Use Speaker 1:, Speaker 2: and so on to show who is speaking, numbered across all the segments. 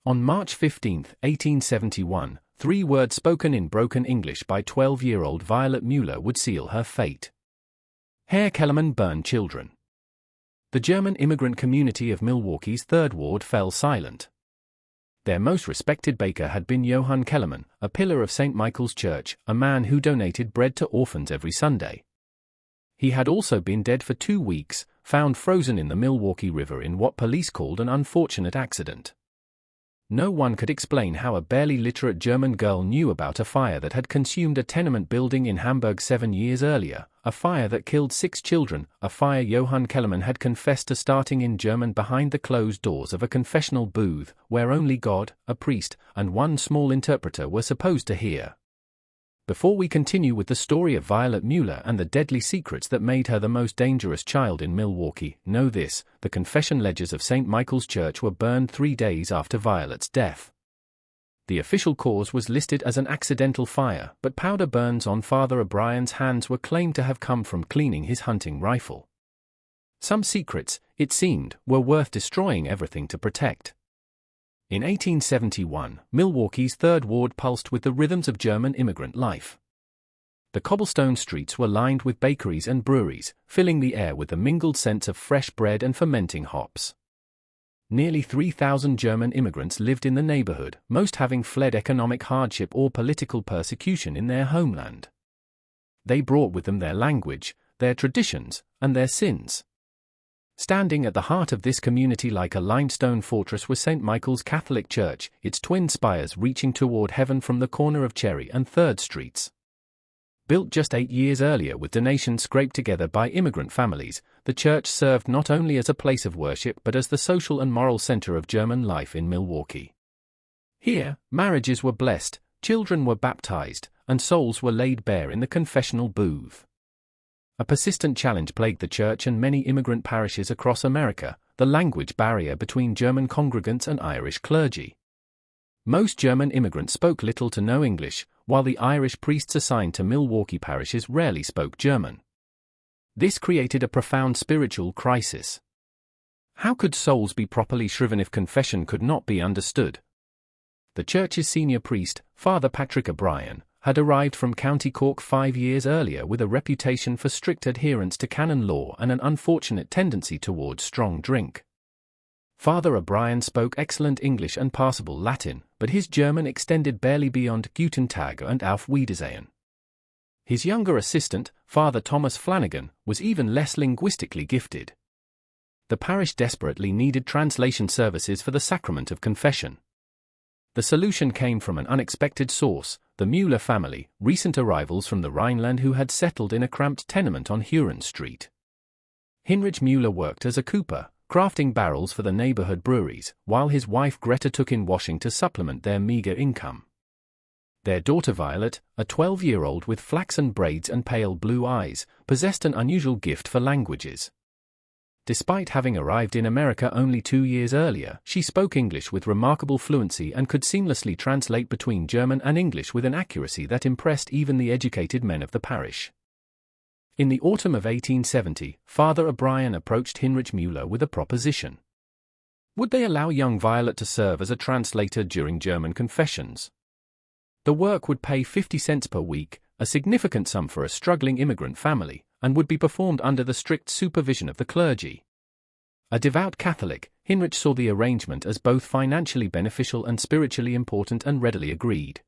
Speaker 1: On March 15, 1871, 3 words spoken in broken English by 12-year-old Violet Mueller would seal her fate. Herr Kellermann burned children. The German immigrant community of Milwaukee's 3rd Ward fell silent. Their most respected baker had been Johann Kellermann, a pillar of St. Michael's Church, a man who donated bread to orphans every Sunday. He had also been dead for 2 weeks, found frozen in the Milwaukee River in what police called an unfortunate accident. No one could explain how a barely literate German girl knew about a fire that had consumed a tenement building in Hamburg 7 years earlier, a fire that killed 6 children, a fire Johann Kellermann had confessed to starting in German behind the closed doors of a confessional booth, where only God, a priest, and one small interpreter were supposed to hear. Before we continue with the story of Violet Mueller and the deadly secrets that made her the most dangerous child in Milwaukee, know this: the confession ledgers of St. Michael's Church were burned 3 days after Violet's death. The official cause was listed as an accidental fire, but powder burns on Father O'Brien's hands were claimed to have come from cleaning his hunting rifle. Some secrets, it seemed, were worth destroying everything to protect. In 1871, Milwaukee's 3rd Ward pulsed with the rhythms of German immigrant life. The cobblestone streets were lined with bakeries and breweries, filling the air with the mingled scents of fresh bread and fermenting hops. Nearly 3,000 German immigrants lived in the neighborhood, most having fled economic hardship or political persecution in their homeland. They brought with them their language, their traditions, and their sins. Standing at the heart of this community like a limestone fortress was St. Michael's Catholic Church, its twin spires reaching toward heaven from the corner of Cherry and 3rd Streets. Built just 8 years earlier with donations scraped together by immigrant families, the church served not only as a place of worship but as the social and moral center of German life in Milwaukee. Here, marriages were blessed, children were baptized, and souls were laid bare in the confessional booth. A persistent challenge plagued the church and many immigrant parishes across America: the language barrier between German congregants and Irish clergy. Most German immigrants spoke little to no English, while the Irish priests assigned to Milwaukee parishes rarely spoke German. This created a profound spiritual crisis. How could souls be properly shriven if confession could not be understood? The church's senior priest, Father Patrick O'Brien, had arrived from County Cork 5 years earlier with a reputation for strict adherence to canon law and an unfortunate tendency towards strong drink. Father O'Brien spoke excellent English and passable Latin, but his German extended barely beyond Guten Tag and Auf Wiedersehen. His younger assistant, Father Thomas Flanagan, was even less linguistically gifted. The parish desperately needed translation services for the sacrament of confession. The solution came from an unexpected source: the Mueller family, recent arrivals from the Rhineland who had settled in a cramped tenement on Huron Street. Heinrich Mueller worked as a cooper, crafting barrels for the neighborhood breweries, while his wife Greta took in washing to supplement their meager income. Their daughter Violet, a 12-year-old with flaxen braids and pale blue eyes, possessed an unusual gift for languages. Despite having arrived in America only 2 years earlier, she spoke English with remarkable fluency and could seamlessly translate between German and English with an accuracy that impressed even the educated men of the parish. In the autumn of 1870, Father O'Brien approached Heinrich Mueller with a proposition. Would they allow young Violet to serve as a translator during German confessions? The work would pay 50 cents per week, a significant sum for a struggling immigrant family, and would be performed under the strict supervision of the clergy. A devout Catholic, Heinrich saw the arrangement as both financially beneficial and spiritually important and readily agreed.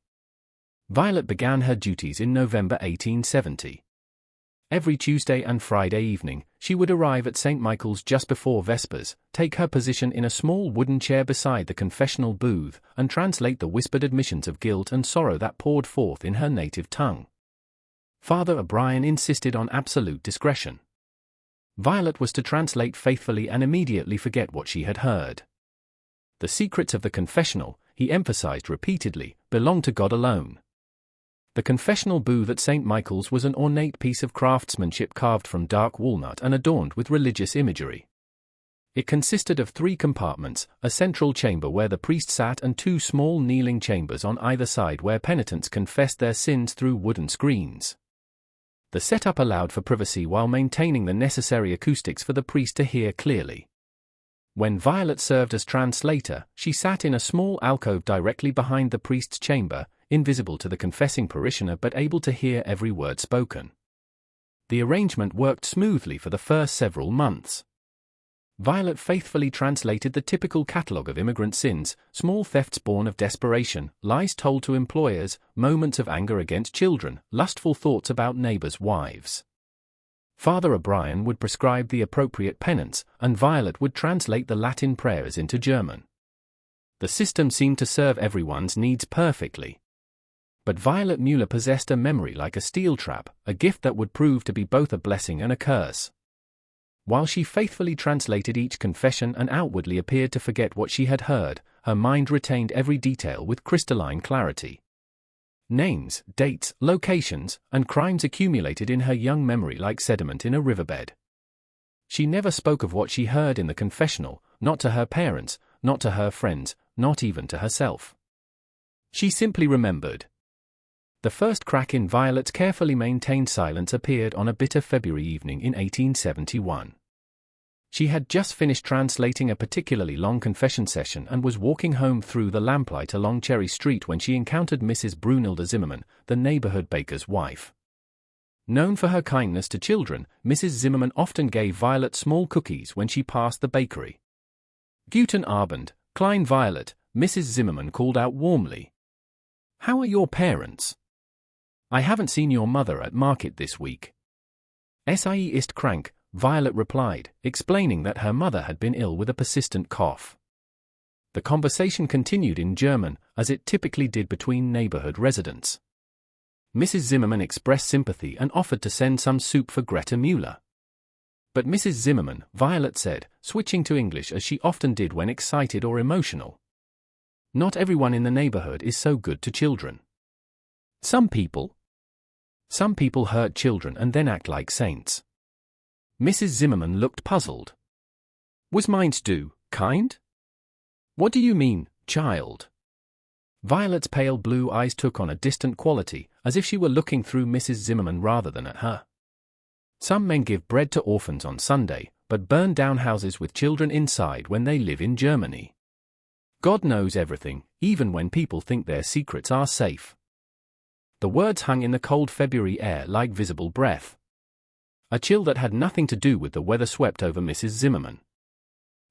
Speaker 1: Violet began her duties in November 1870. Every Tuesday and Friday evening, she would arrive at St. Michael's just before Vespers, take her position in a small wooden chair beside the confessional booth, and translate the whispered admissions of guilt and sorrow that poured forth in her native tongue. Father O'Brien insisted on absolute discretion. Violet was to translate faithfully and immediately forget what she had heard. The secrets of the confessional, he emphasized repeatedly, belonged to God alone. The confessional booth at St. Michael's was an ornate piece of craftsmanship carved from dark walnut and adorned with religious imagery. It consisted of 3 compartments, a central chamber where the priest sat and 2 small kneeling chambers on either side where penitents confessed their sins through wooden screens. The setup allowed for privacy while maintaining the necessary acoustics for the priest to hear clearly. When Violet served as translator, she sat in a small alcove directly behind the priest's chamber, invisible to the confessing parishioner but able to hear every word spoken. The arrangement worked smoothly for the first several months. Violet faithfully translated the typical catalogue of immigrant sins: small thefts born of desperation, lies told to employers, moments of anger against children, lustful thoughts about neighbors' wives. Father O'Brien would prescribe the appropriate penance, and Violet would translate the Latin prayers into German. The system seemed to serve everyone's needs perfectly. But Violet Mueller possessed a memory like a steel trap, a gift that would prove to be both a blessing and a curse. While she faithfully translated each confession and outwardly appeared to forget what she had heard, her mind retained every detail with crystalline clarity. Names, dates, locations, and crimes accumulated in her young memory like sediment in a riverbed. She never spoke of what she heard in the confessional, not to her parents, not to her friends, not even to herself. She simply remembered. The first crack in Violet's carefully maintained silence appeared on a bitter February evening in 1871. She had just finished translating a particularly long confession session and was walking home through the lamplight along Cherry Street when she encountered Mrs. Brunhilde Zimmermann, the neighborhood baker's wife. Known for her kindness to children, Mrs. Zimmermann often gave Violet small cookies when she passed the bakery. "Guten Abend, Klein Violet," Mrs. Zimmermann called out warmly. "How are your parents? I haven't seen your mother at market this week." "Sie ist krank," Violet replied, explaining that her mother had been ill with a persistent cough. The conversation continued in German, as it typically did between neighborhood residents. Mrs. Zimmermann expressed sympathy and offered to send some soup for Greta Mueller. "But Mrs. Zimmermann," Violet said, switching to English as she often did when excited or emotional, "not everyone in the neighborhood is so good to children. Some people hurt children and then act like saints." Mrs. Zimmermann looked puzzled. "Was meinst du, kind? What do you mean, child?" Violet's pale blue eyes took on a distant quality, as if she were looking through Mrs. Zimmermann rather than at her. "Some men give bread to orphans on Sunday, but burn down houses with children inside when they live in Germany. God knows everything, even when people think their secrets are safe." The words hung in the cold February air like visible breath. A chill that had nothing to do with the weather swept over Mrs. Zimmermann.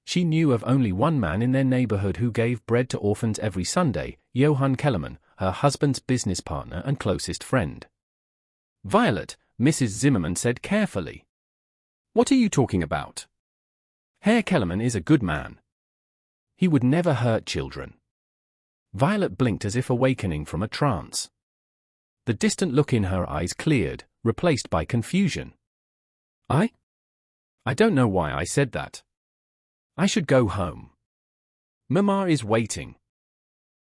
Speaker 1: She knew of only one man in their neighborhood who gave bread to orphans every Sunday, Johann Kellerman, her husband's business partner and closest friend. "Violet," Mrs. Zimmermann said carefully. "What are you talking about? Herr Kellerman is a good man. He would never hurt children." Violet blinked as if awakening from a trance. The distant look in her eyes cleared, replaced by confusion. I don't know why I said that. I should go home. Mama is waiting."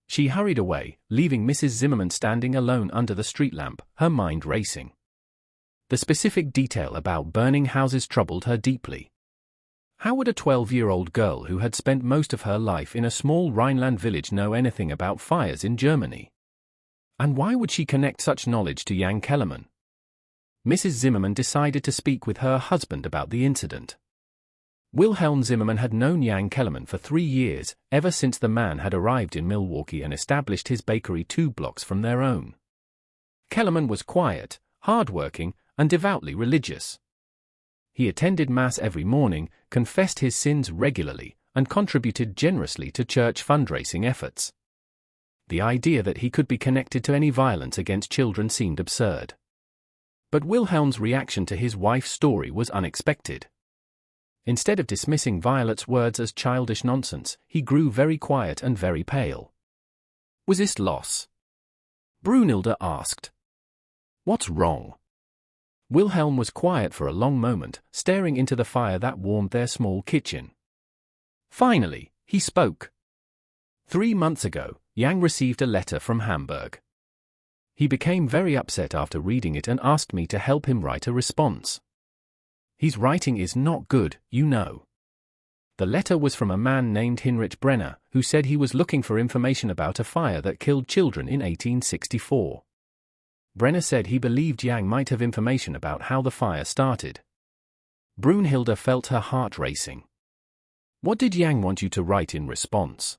Speaker 1: She hurried away, leaving Mrs. Zimmermann standing alone under the street lamp, her mind racing. The specific detail about burning houses troubled her deeply. How would a 12-year-old girl who had spent most of her life in a small Rhineland village know anything about fires in Germany? And why would she connect such knowledge to Jan Kellerman? Mrs. Zimmermann decided to speak with her husband about the incident. Wilhelm Zimmermann had known Jan Kellerman for 3 years, ever since the man had arrived in Milwaukee and established his bakery 2 blocks from their own. Kellerman was quiet, hard-working, and devoutly religious. He attended Mass every morning, confessed his sins regularly, and contributed generously to church fundraising efforts. The idea that he could be connected to any violence against children seemed absurd. But Wilhelm's reaction to his wife's story was unexpected. Instead of dismissing Violet's words as childish nonsense, he grew very quiet and very pale. "Was ist los?" Brunhilde asked. "What's wrong?" Wilhelm was quiet for a long moment, staring into the fire that warmed their small kitchen. Finally, he spoke. 3 months ago, Yang received a letter from Hamburg. He became very upset after reading it and asked me to help him write a response. His writing is not good, you know. The letter was from a man named Heinrich Brenner, who said he was looking for information about a fire that killed children in 1864. Brenner said he believed Yang might have information about how the fire started. Brunhilde felt her heart racing. What did Yang want you to write in response?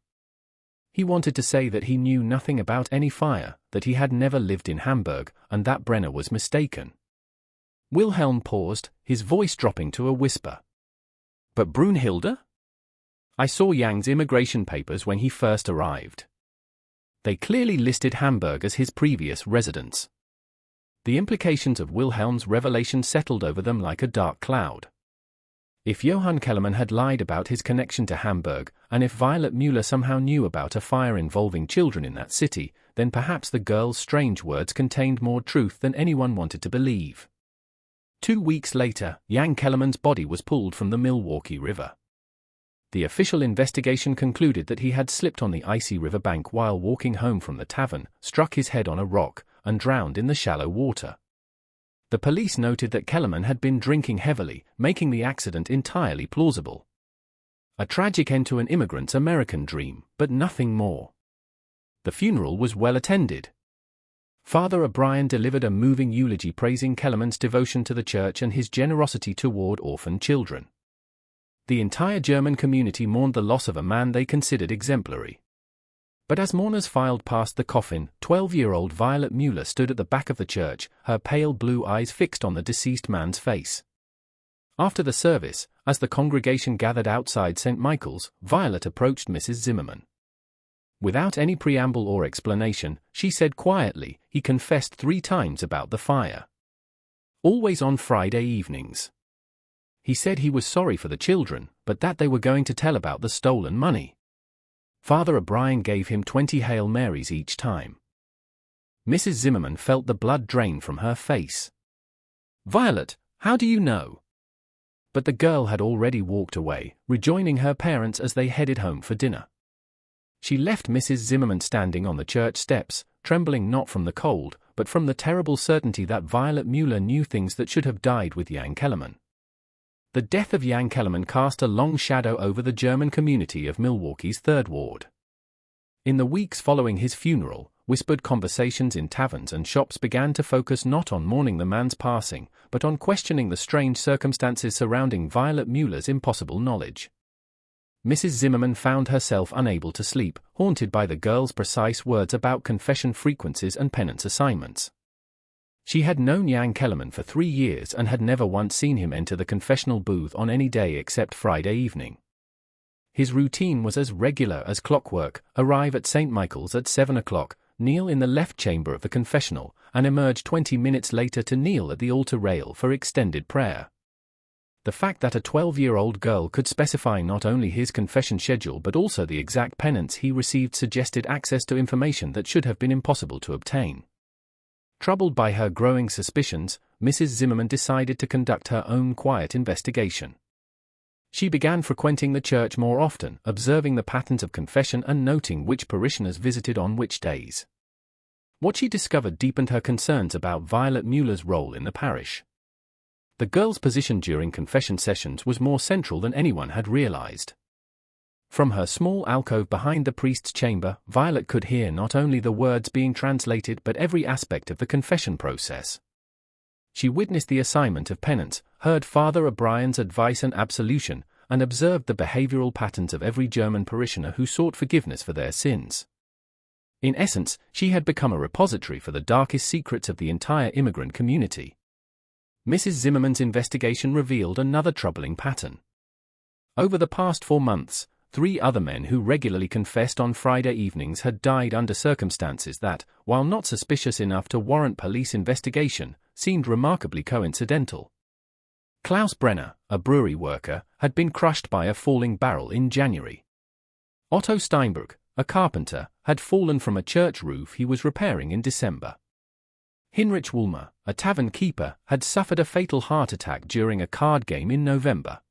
Speaker 1: He wanted to say that he knew nothing about any fire, that he had never lived in Hamburg, and that Brenner was mistaken. Wilhelm paused, his voice dropping to a whisper. But Brunhilde? I saw Yang's immigration papers when he first arrived. They clearly listed Hamburg as his previous residence. The implications of Wilhelm's revelation settled over them like a dark cloud. If Johann Kellerman had lied about his connection to Hamburg, and if Violet Mueller somehow knew about a fire involving children in that city, then perhaps the girl's strange words contained more truth than anyone wanted to believe. 2 weeks later, Jan Kellerman's body was pulled from the Milwaukee River. The official investigation concluded that he had slipped on the icy riverbank while walking home from the tavern, struck his head on a rock, and drowned in the shallow water. The police noted that Kellerman had been drinking heavily, making the accident entirely plausible. A tragic end to an immigrant's American dream, but nothing more. The funeral was well attended. Father O'Brien delivered a moving eulogy praising Kellerman's devotion to the church and his generosity toward orphan children. The entire German community mourned the loss of a man they considered exemplary. But as mourners filed past the coffin, 12-year-old Violet Mueller stood at the back of the church, her pale blue eyes fixed on the deceased man's face. After the service, as the congregation gathered outside St. Michael's, Violet approached Mrs. Zimmerman. Without any preamble or explanation, she said quietly, "He confessed 3 times about the fire. Always on Friday evenings. He said he was sorry for the children, but that they were going to tell about the stolen money. Father O'Brien gave him 20 Hail Marys each time." Mrs. Zimmerman felt the blood drain from her face. "Violet, how do you know?" But the girl had already walked away, rejoining her parents as they headed home for dinner. She left Mrs. Zimmerman standing on the church steps, trembling not from the cold, but from the terrible certainty that Violet Mueller knew things that should have died with Jan Kellerman. The death of Jan Kellerman cast a long shadow over the German community of Milwaukee's 3rd Ward. In the weeks following his funeral, whispered conversations in taverns and shops began to focus not on mourning the man's passing, but on questioning the strange circumstances surrounding Violet Mueller's impossible knowledge. Mrs. Zimmerman found herself unable to sleep, haunted by the girl's precise words about confession frequencies and penance assignments. She had known Jan Kellerman for 3 years and had never once seen him enter the confessional booth on any day except Friday evening. His routine was as regular as clockwork: arrive at St. Michael's at 7 o'clock, kneel in the left chamber of the confessional, and emerge 20 minutes later to kneel at the altar rail for extended prayer. The fact that a 12-year-old girl could specify not only his confession schedule but also the exact penance he received suggested access to information that should have been impossible to obtain. Troubled by her growing suspicions, Mrs. Zimmerman decided to conduct her own quiet investigation. She began frequenting the church more often, observing the patterns of confession and noting which parishioners visited on which days. What she discovered deepened her concerns about Violet Mueller's role in the parish. The girl's position during confession sessions was more central than anyone had realized. From her small alcove behind the priest's chamber, Violet could hear not only the words being translated but every aspect of the confession process. She witnessed the assignment of penance, heard Father O'Brien's advice and absolution, and observed the behavioral patterns of every German parishioner who sought forgiveness for their sins. In essence, she had become a repository for the darkest secrets of the entire immigrant community. Mrs. Zimmerman's investigation revealed another troubling pattern. Over the past 4 months, 3 other men who regularly confessed on Friday evenings had died under circumstances that, while not suspicious enough to warrant police investigation, seemed remarkably coincidental. Klaus Brenner, a brewery worker, had been crushed by a falling barrel in January. Otto Steinberg, a carpenter, had fallen from a church roof he was repairing in December. Hinrich Woolmer, a tavern keeper, had suffered a fatal heart attack during a card game in November.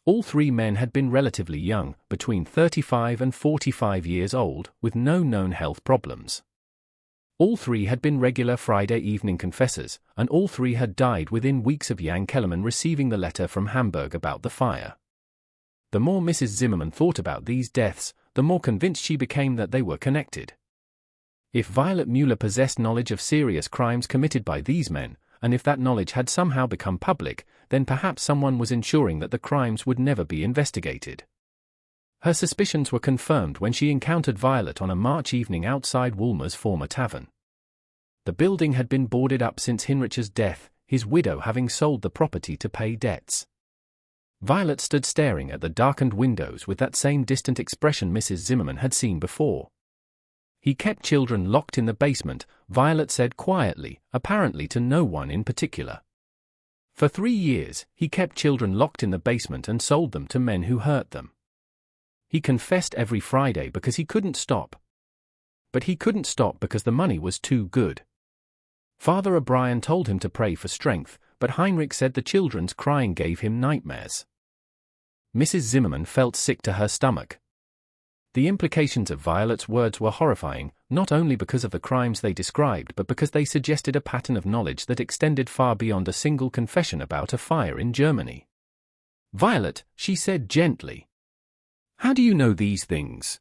Speaker 1: All 3 men had been relatively young, between 35 and 45 years old, with no known health problems. All 3 had been regular Friday evening confessors, and all 3 had died within weeks of Jan Kellerman receiving the letter from Hamburg about the fire. The more Mrs. Zimmerman thought about these deaths, the more convinced she became that they were connected. If Violet Mueller possessed knowledge of serious crimes committed by these men, and if that knowledge had somehow become public, then perhaps someone was ensuring that the crimes would never be investigated. Her suspicions were confirmed when she encountered Violet on a March evening outside Woolmer's former tavern. The building had been boarded up since Hinrich's death, his widow having sold the property to pay debts. Violet stood staring at the darkened windows with that same distant expression Mrs. Zimmerman had seen before. "He kept children locked in the basement," Violet said quietly, apparently to no one in particular. "For 3 years, he kept children locked in the basement and sold them to men who hurt them. He confessed every Friday because he couldn't stop. But he couldn't stop because the money was too good. Father O'Brien told him to pray for strength, but Heinrich said the children's crying gave him nightmares." Mrs. Zimmerman felt sick to her stomach. The implications of Violet's words were horrifying, not only because of the crimes they described but because they suggested a pattern of knowledge that extended far beyond a single confession about a fire in Germany. "Violet," she said gently, "how do you know these things?"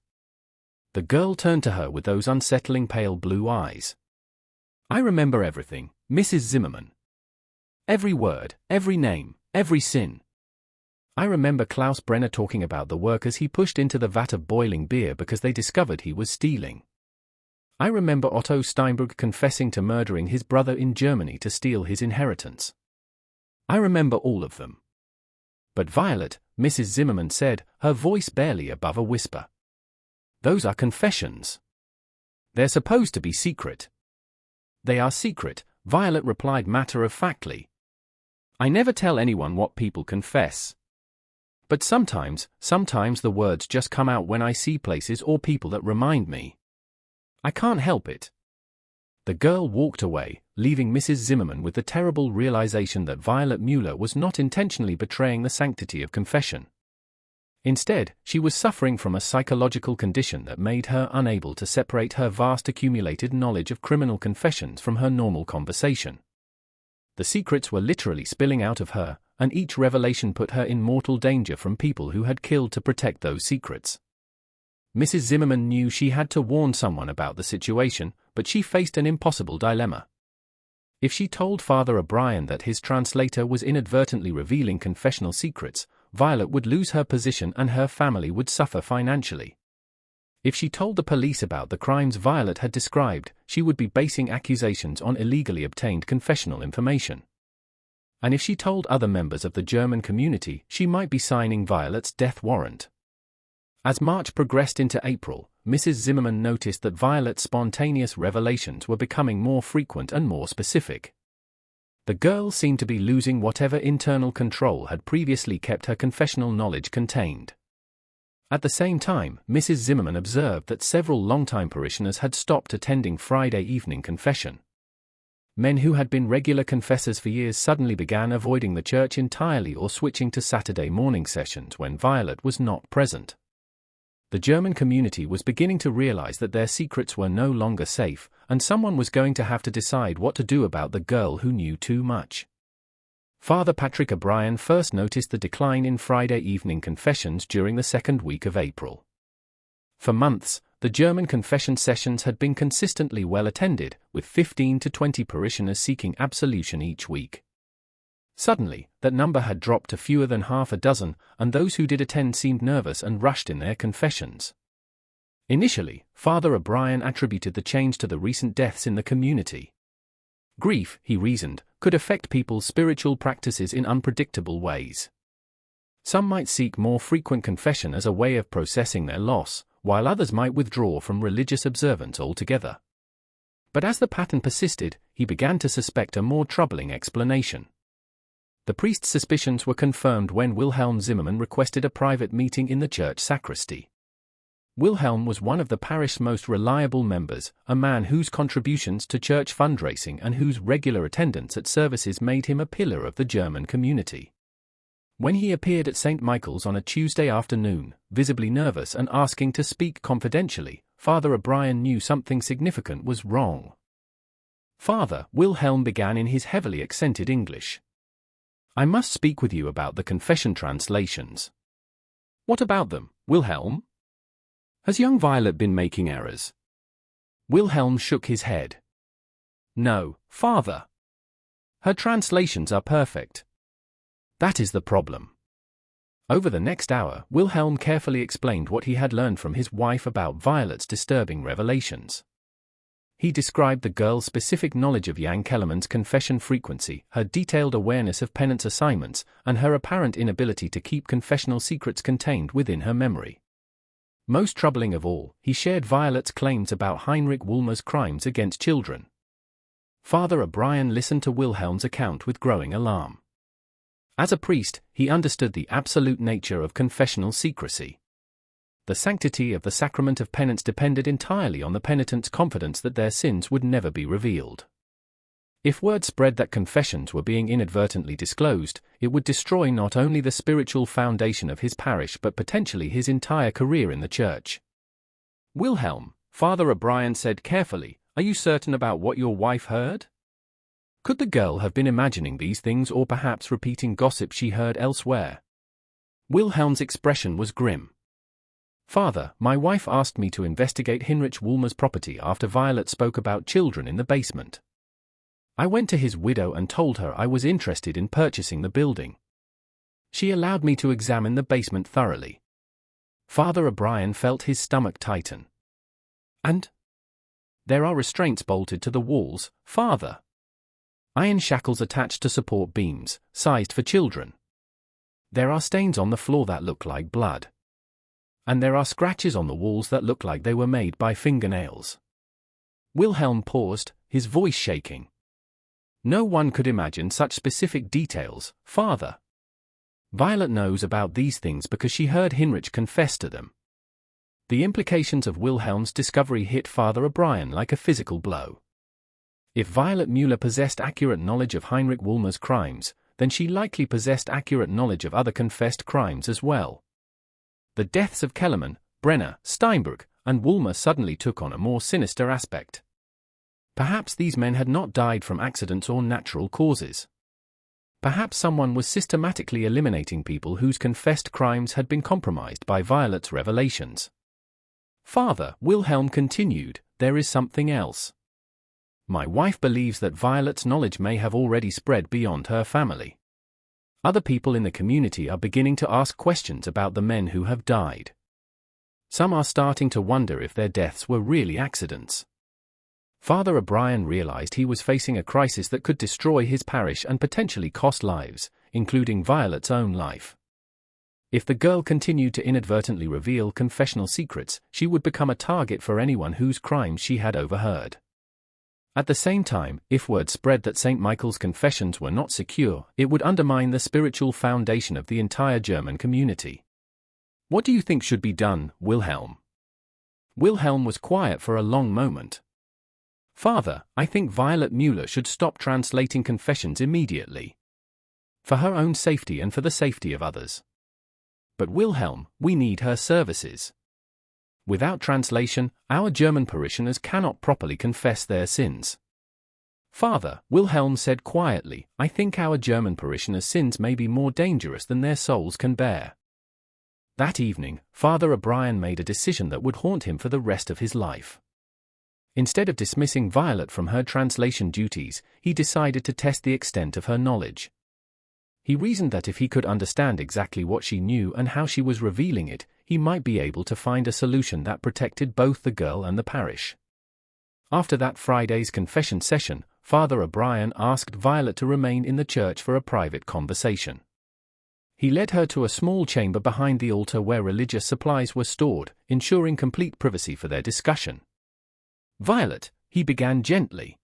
Speaker 1: The girl turned to her with those unsettling pale blue eyes. "I remember everything, Mrs. Zimmerman. Every word, every name, every sin. I remember Klaus Brenner talking about the workers he pushed into the vat of boiling beer because they discovered he was stealing. I remember Otto Steinberg confessing to murdering his brother in Germany to steal his inheritance. I remember all of them." "But Violet," Mrs. Zimmerman said, her voice barely above a whisper, "those are confessions. They're supposed to be secret." "They are secret," Violet replied matter-of-factly. "I never tell anyone what people confess. But sometimes the words just come out when I see places or people that remind me. I can't help it." The girl walked away, leaving Mrs. Zimmerman with the terrible realization that Violet Mueller was not intentionally betraying the sanctity of confession. Instead, she was suffering from a psychological condition that made her unable to separate her vast accumulated knowledge of criminal confessions from her normal conversation. The secrets were literally spilling out of her, and each revelation put her in mortal danger from people who had killed to protect those secrets. Mrs. Zimmerman knew she had to warn someone about the situation, but she faced an impossible dilemma. If she told Father O'Brien that his translator was inadvertently revealing confessional secrets, Violet would lose her position and her family would suffer financially. If she told the police about the crimes Violet had described, she would be basing accusations on illegally obtained confessional information. And if she told other members of the German community, she might be signing Violet's death warrant. As March progressed into April, Mrs. Zimmerman noticed that Violet's spontaneous revelations were becoming more frequent and more specific. The girl seemed to be losing whatever internal control had previously kept her confessional knowledge contained. At the same time, Mrs. Zimmerman observed that several longtime parishioners had stopped attending Friday evening confession. Men who had been regular confessors for years suddenly began avoiding the church entirely or switching to Saturday morning sessions when Violet was not present. The German community was beginning to realize that their secrets were no longer safe, and someone was going to have to decide what to do about the girl who knew too much. Father Patrick O'Brien first noticed the decline in Friday evening confessions during the second week of April. For months, the German confession sessions had been consistently well attended, with 15 to 20 parishioners seeking absolution each week. Suddenly, that number had dropped to fewer than half a dozen, and those who did attend seemed nervous and rushed in their confessions. Initially, Father O'Brien attributed the change to the recent deaths in the community. Grief, he reasoned, could affect people's spiritual practices in unpredictable ways. Some might seek more frequent confession as a way of processing their loss, while others might withdraw from religious observance altogether. But as the pattern persisted, he began to suspect a more troubling explanation. The priest's suspicions were confirmed when Wilhelm Zimmerman requested a private meeting in the church sacristy. Wilhelm was one of the parish's most reliable members, a man whose contributions to church fundraising and whose regular attendance at services made him a pillar of the German community. When he appeared at St. Michael's on a Tuesday afternoon, visibly nervous and asking to speak confidentially, Father O'Brien knew something significant was wrong. "Father," Wilhelm began in his heavily accented English, "I must speak with you about the confession translations." "What about them, Wilhelm? Has young Violet been making errors?" Wilhelm shook his head. "No, Father. Her translations are perfect. That is the problem. Over the next hour, Wilhelm carefully explained what he had learned from his wife about Violet's disturbing revelations. He described the girl's specific knowledge of Jan Kellerman's confession frequency, her detailed awareness of penance assignments, and her apparent inability to keep confessional secrets contained within her memory. Most troubling of all, he shared Violet's claims about Heinrich Wulmer's crimes against children. Father O'Brien listened to Wilhelm's account with growing alarm. As a priest, he understood the absolute nature of confessional secrecy. The sanctity of the sacrament of penance depended entirely on the penitent's confidence that their sins would never be revealed. If word spread that confessions were being inadvertently disclosed, it would destroy not only the spiritual foundation of his parish but potentially his entire career in the church. "Wilhelm," Father O'Brien said carefully, "are you certain about what your wife heard? Could the girl have been imagining these things or perhaps repeating gossip she heard elsewhere?" Wilhelm's expression was grim. "Father, my wife asked me to investigate Heinrich Wulmer's property after Violet spoke about children in the basement. I went to his widow and told her I was interested in purchasing the building. She allowed me to examine the basement thoroughly." Father O'Brien felt his stomach tighten. "And? There are restraints bolted to the walls, Father. Iron shackles attached to support beams, sized for children. There are stains on the floor that look like blood. And there are scratches on the walls that look like they were made by fingernails." Wilhelm paused, his voice shaking. "No one could imagine such specific details, Father. Violet knows about these things because she heard Heinrich confess to them." The implications of Wilhelm's discovery hit Father O'Brien like a physical blow. If Violet Mueller possessed accurate knowledge of Heinrich Wulmer's crimes, then she likely possessed accurate knowledge of other confessed crimes as well. The deaths of Kellerman, Brenner, Steinberg, and Wulmer suddenly took on a more sinister aspect. Perhaps these men had not died from accidents or natural causes. Perhaps someone was systematically eliminating people whose confessed crimes had been compromised by Violet's revelations. "Father," Wilhelm continued, "there is something else. My wife believes that Violet's knowledge may have already spread beyond her family. Other people in the community are beginning to ask questions about the men who have died. Some are starting to wonder if their deaths were really accidents." Father O'Brien realized he was facing a crisis that could destroy his parish and potentially cost lives, including Violet's own life. If the girl continued to inadvertently reveal confessional secrets, she would become a target for anyone whose crimes she had overheard. At the same time, if word spread that St. Michael's confessions were not secure, it would undermine the spiritual foundation of the entire German community. "What do you think should be done, Wilhelm?" Wilhelm was quiet for a long moment. "Father, I think Violet Mueller should stop translating confessions immediately. For her own safety and for the safety of others. But Wilhelm, we need her services. Without translation, our German parishioners cannot properly confess their sins." "Father," Wilhelm said quietly, "I think our German parishioners' sins may be more dangerous than their souls can bear." That evening, Father O'Brien made a decision that would haunt him for the rest of his life. Instead of dismissing Violet from her translation duties, he decided to test the extent of her knowledge. He reasoned that if he could understand exactly what she knew and how she was revealing it, he might be able to find a solution that protected both the girl and the parish. After that Friday's confession session, Father O'Brien asked Violet to remain in the church for a private conversation. He led her to a small chamber behind the altar where religious supplies were stored, ensuring complete privacy for their discussion. "Violet," he began gently,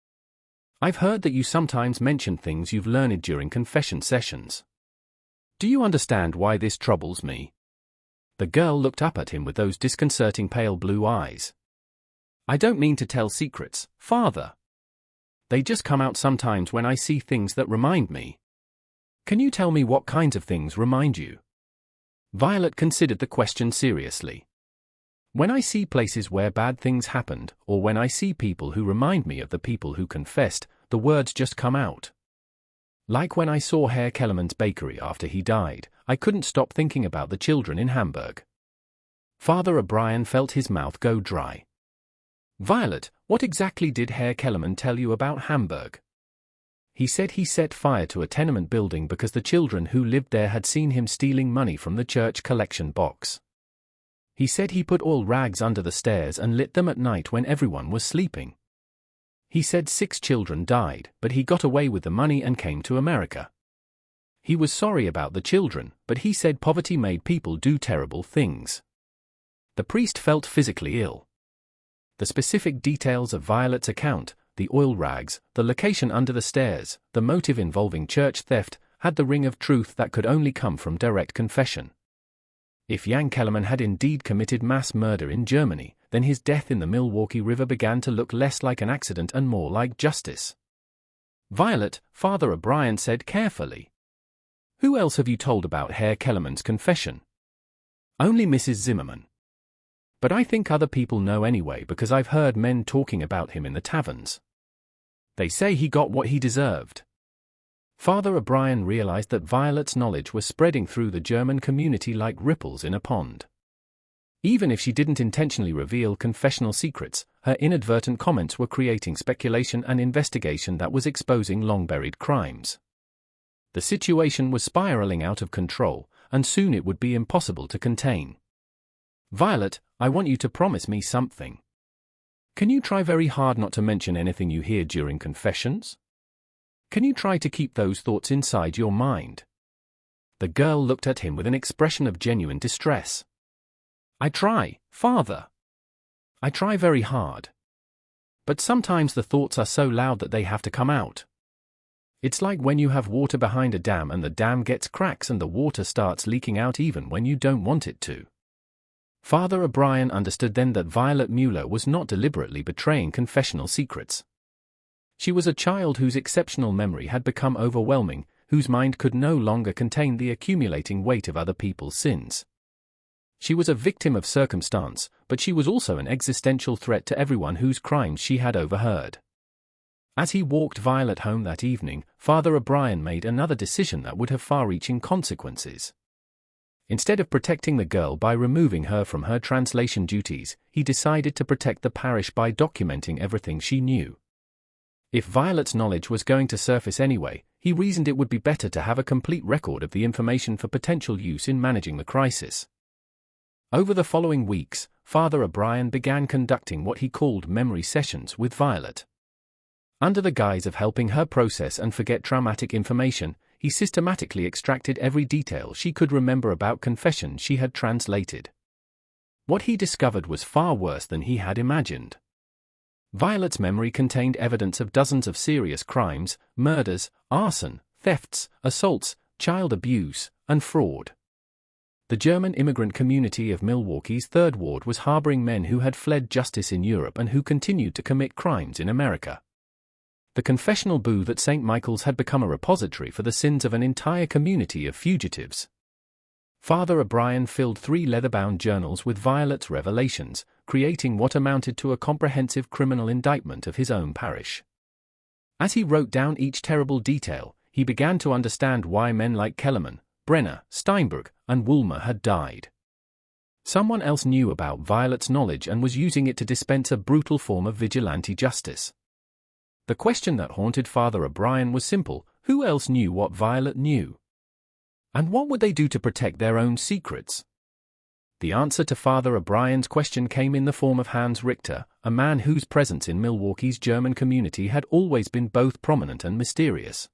Speaker 1: "I've heard that you sometimes mention things you've learned during confession sessions. Do you understand why this troubles me?" The girl looked up at him with those disconcerting pale blue eyes. "I don't mean to tell secrets, Father. They just come out sometimes when I see things that remind me. Can you tell me what kinds of things remind you?" Violet considered the question seriously. "When I see places where bad things happened, or when I see people who remind me of the people who confessed, the words just come out. Like when I saw Herr Kellerman's bakery after he died, I couldn't stop thinking about the children in Hamburg." Father O'Brien felt his mouth go dry. "Violet, what exactly did Herr Kellerman tell you about Hamburg?" He said he set fire to a tenement building because the children who lived there had seen him stealing money from the church collection box. He said he put oil rags under the stairs and lit them at night when everyone was sleeping. He said 6 children died, but he got away with the money and came to America. He was sorry about the children, but he said poverty made people do terrible things. The priest felt physically ill. The specific details of Violet's account, the oil rags, the location under the stairs, the motive involving church theft, had the ring of truth that could only come from direct confession. If Jan Kellerman had indeed committed mass murder in Germany, then his death in the Milwaukee River began to look less like an accident and more like justice. "Violet," Father O'Brien said carefully. "Who else have you told about Herr Kellerman's confession?" "Only Mrs. Zimmerman. But I think other people know anyway because I've heard men talking about him in the taverns. They say he got what he deserved." Father O'Brien realized that Violet's knowledge was spreading through the German community like ripples in a pond. Even if she didn't intentionally reveal confessional secrets, her inadvertent comments were creating speculation and investigation that was exposing long-buried crimes. The situation was spiraling out of control, and soon it would be impossible to contain. "Violet, I want you to promise me something. Can you try very hard not to mention anything you hear during confessions? Can you try to keep those thoughts inside your mind?" The girl looked at him with an expression of genuine distress. "I try, Father. I try very hard. But sometimes the thoughts are so loud that they have to come out. It's like when you have water behind a dam and the dam gets cracks and the water starts leaking out even when you don't want it to." Father O'Brien understood then that Violet Mueller was not deliberately betraying confessional secrets. She was a child whose exceptional memory had become overwhelming, whose mind could no longer contain the accumulating weight of other people's sins. She was a victim of circumstance, but she was also an existential threat to everyone whose crimes she had overheard. As he walked Violet home that evening, Father O'Brien made another decision that would have far-reaching consequences. Instead of protecting the girl by removing her from her translation duties, he decided to protect the parish by documenting everything she knew. If Violet's knowledge was going to surface anyway, he reasoned it would be better to have a complete record of the information for potential use in managing the crisis. Over the following weeks, Father O'Brien began conducting what he called memory sessions with Violet. Under the guise of helping her process and forget traumatic information, he systematically extracted every detail she could remember about confessions she had translated. What he discovered was far worse than he had imagined. Violet's memory contained evidence of dozens of serious crimes, murders, arson, thefts, assaults, child abuse, and fraud. The German immigrant community of Milwaukee's Third Ward was harboring men who had fled justice in Europe and who continued to commit crimes in America. The confessional booth at St. Michael's had become a repository for the sins of an entire community of fugitives. Father O'Brien filled 3 leather-bound journals with Violet's revelations, creating what amounted to a comprehensive criminal indictment of his own parish. As he wrote down each terrible detail, he began to understand why men like Kellerman, Brenner, Steinberg, and Woolmer had died. Someone else knew about Violet's knowledge and was using it to dispense a brutal form of vigilante justice. The question that haunted Father O'Brien was simple: who else knew what Violet knew? And what would they do to protect their own secrets? The answer to Father O'Brien's question came in the form of Hans Richter, a man whose presence in Milwaukee's German community had always been both prominent and mysterious.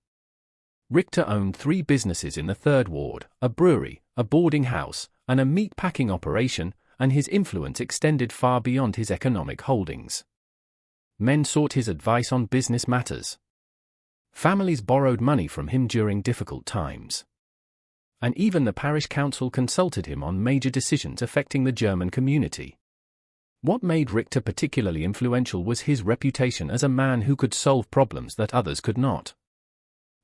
Speaker 1: Richter owned 3 businesses in the Third Ward, a brewery, a boarding house, and a meat-packing operation, and his influence extended far beyond his economic holdings. Men sought his advice on business matters. Families borrowed money from him during difficult times. And even the parish council consulted him on major decisions affecting the German community. What made Richter particularly influential was his reputation as a man who could solve problems that others could not.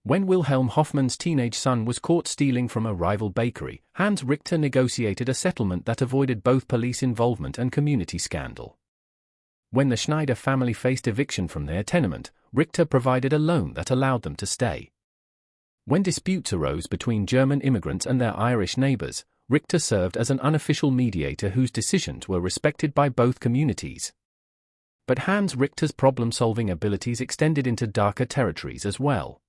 Speaker 1: When Wilhelm Hoffmann's teenage son was caught stealing from a rival bakery, Hans Richter negotiated a settlement that avoided both police involvement and community scandal. When the Schneider family faced eviction from their tenement, Richter provided a loan that allowed them to stay. When disputes arose between German immigrants and their Irish neighbors, Richter served as an unofficial mediator whose decisions were respected by both communities. But Hans Richter's problem-solving abilities extended into darker territories as well.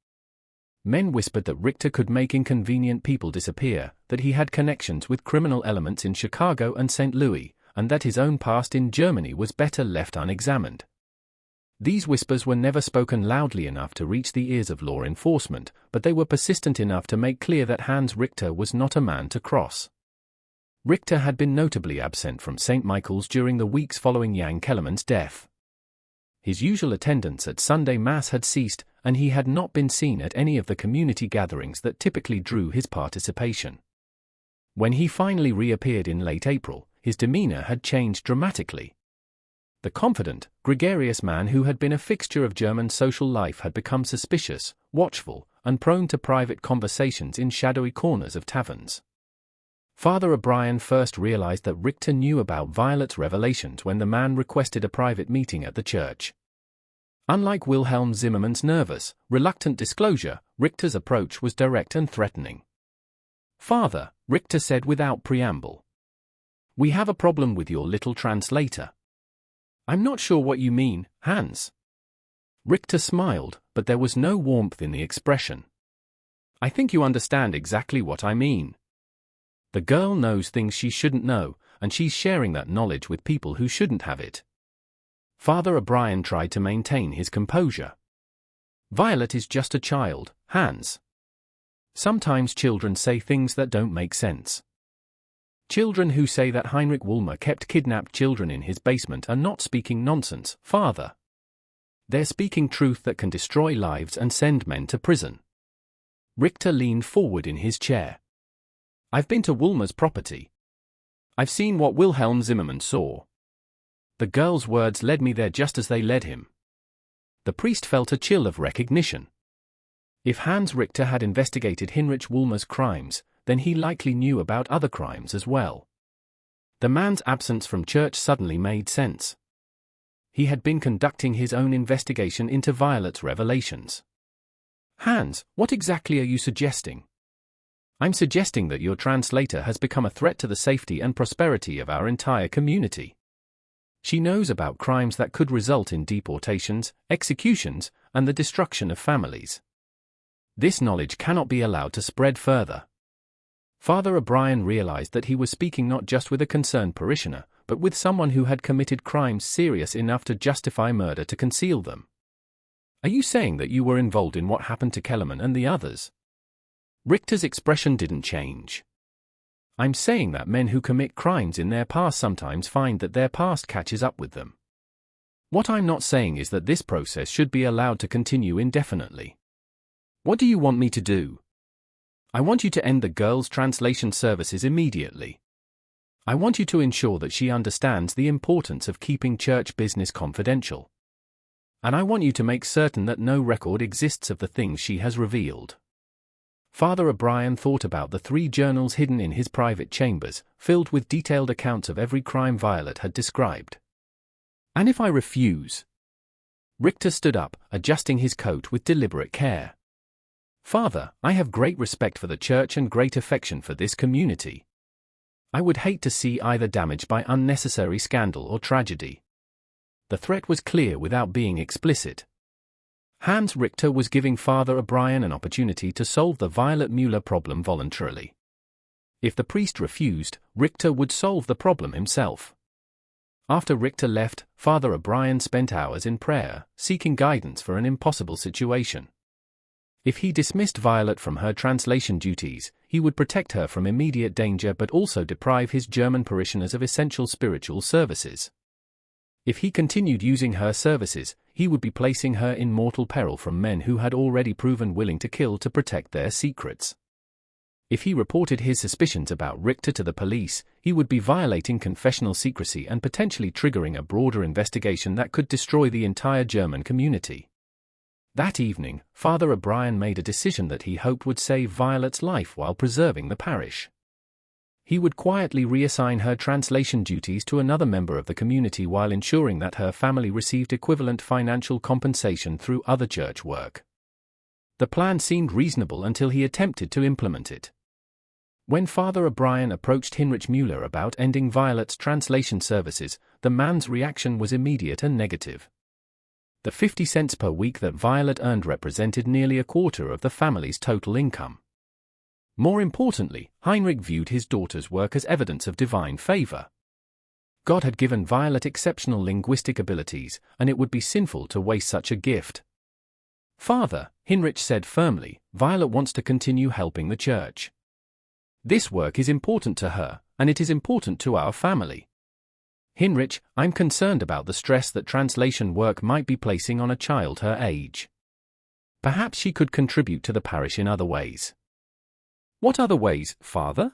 Speaker 1: Men whispered that Richter could make inconvenient people disappear, that he had connections with criminal elements in Chicago and St. Louis, and that his own past in Germany was better left unexamined. These whispers were never spoken loudly enough to reach the ears of law enforcement, but they were persistent enough to make clear that Hans Richter was not a man to cross. Richter had been notably absent from St. Michael's during the weeks following Jan Kellerman's death. His usual attendance at Sunday Mass had ceased, and he had not been seen at any of the community gatherings that typically drew his participation. When he finally reappeared in late April, his demeanor had changed dramatically. The confident, gregarious man who had been a fixture of German social life had become suspicious, watchful, and prone to private conversations in shadowy corners of taverns. Father O'Brien first realized that Richter knew about Violet's revelations when the man requested a private meeting at the church. Unlike Wilhelm Zimmermann's nervous, reluctant disclosure, Richter's approach was direct and threatening. "Father," Richter said without preamble, "we have a problem with your little translator." "I'm not sure what you mean, Hans." Richter smiled, but there was no warmth in the expression. "I think you understand exactly what I mean. The girl knows things she shouldn't know, and she's sharing that knowledge with people who shouldn't have it." Father O'Brien tried to maintain his composure. "Violet is just a child, Hans. Sometimes children say things that don't make sense. Children who say that Heinrich Wulmer kept kidnapped children in his basement are not speaking nonsense, Father. They're speaking truth that can destroy lives and send men to prison." Richter leaned forward in his chair. "I've been to Wulmer's property. I've seen what Wilhelm Zimmermann saw. The girl's words led me there just as they led him." The priest felt a chill of recognition. If Hans Richter had investigated Heinrich Wulmer's crimes, then he likely knew about other crimes as well. The man's absence from church suddenly made sense. He had been conducting his own investigation into Violet's revelations. "Hans, what exactly are you suggesting?" "I'm suggesting that your translator has become a threat to the safety and prosperity of our entire community. She knows about crimes that could result in deportations, executions, and the destruction of families. This knowledge cannot be allowed to spread further." Father O'Brien realized that he was speaking not just with a concerned parishioner, but with someone who had committed crimes serious enough to justify murder to conceal them. "Are you saying that you were involved in what happened to Kellerman and the others?" Richter's expression didn't change. "I'm saying that men who commit crimes in their past sometimes find that their past catches up with them. What I'm not saying is that this process should be allowed to continue indefinitely. What do you want me to do?" "I want you to end the girl's translation services immediately. I want you to ensure that she understands the importance of keeping church business confidential. And I want you to make certain that no record exists of the things she has revealed." Father O'Brien thought about the 3 journals hidden in his private chambers, filled with detailed accounts of every crime Violet had described. "And if I refuse?" Richter stood up, adjusting his coat with deliberate care. "Father, I have great respect for the church and great affection for this community. I would hate to see either damaged by unnecessary scandal or tragedy." The threat was clear without being explicit. Hans Richter was giving Father O'Brien an opportunity to solve the Violet Mueller problem voluntarily. If the priest refused, Richter would solve the problem himself. After Richter left, Father O'Brien spent hours in prayer, seeking guidance for an impossible situation. If he dismissed Violet from her translation duties, he would protect her from immediate danger but also deprive his German parishioners of essential spiritual services. If he continued using her services, he would be placing her in mortal peril from men who had already proven willing to kill to protect their secrets. If he reported his suspicions about Richter to the police, he would be violating confessional secrecy and potentially triggering a broader investigation that could destroy the entire German community. That evening, Father O'Brien made a decision that he hoped would save Violet's life while preserving the parish. He would quietly reassign her translation duties to another member of the community while ensuring that her family received equivalent financial compensation through other church work. The plan seemed reasonable until he attempted to implement it. When Father O'Brien approached Heinrich Mueller about ending Violet's translation services, the man's reaction was immediate and negative. The 50 cents per week that Violet earned represented nearly a quarter of the family's total income. More importantly, Heinrich viewed his daughter's work as evidence of divine favor. God had given Violet exceptional linguistic abilities, and it would be sinful to waste such a gift. "Father," Heinrich said firmly, "Violet wants to continue helping the church. This work is important to her, and it is important to our family. Heinrich, I'm concerned about the stress that translation work might be placing on a child her age. Perhaps she could contribute to the parish in other ways." "What other ways, Father?"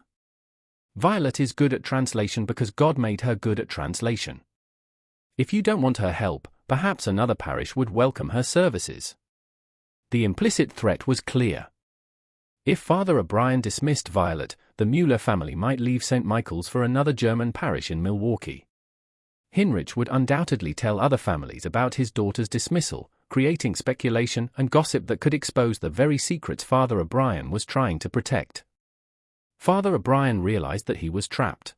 Speaker 1: "Violet is good at translation because God made her good at translation. If you don't want her help, perhaps another parish would welcome her services." The implicit threat was clear. If Father O'Brien dismissed Violet, the Mueller family might leave St. Michael's for another German parish in Milwaukee. Heinrich would undoubtedly tell other families about his daughter's dismissal, creating speculation and gossip that could expose the very secrets Father O'Brien was trying to protect. Father O'Brien realized that he was trapped.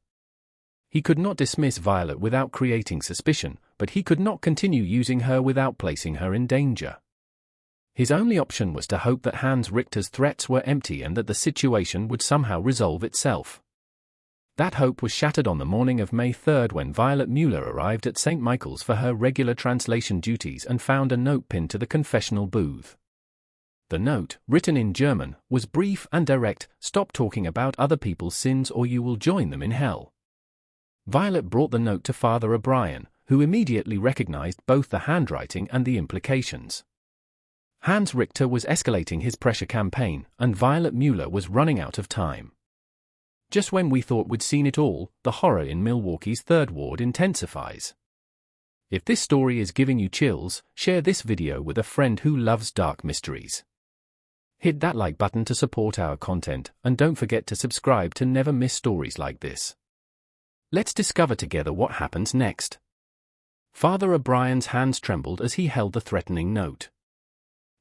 Speaker 1: He could not dismiss Violet without creating suspicion, but he could not continue using her without placing her in danger. His only option was to hope that Hans Richter's threats were empty and that the situation would somehow resolve itself. That hope was shattered on the morning of May 3 when Violet Mueller arrived at St. Michael's for her regular translation duties and found a note pinned to the confessional booth. The note, written in German, was brief and direct: "Stop talking about other people's sins or you will join them in hell." Violet brought the note to Father O'Brien, who immediately recognized both the handwriting and the implications. Hans Richter was escalating his pressure campaign, and Violet Mueller was running out of time. Just when we thought we'd seen it all, the horror in Milwaukee's 3rd Ward intensifies. If this story is giving you chills, share this video with a friend who loves dark mysteries. Hit that like button to support our content, and don't forget to subscribe to never miss stories like this. Let's discover together what happens next. Father O'Brien's hands trembled as he held the threatening note.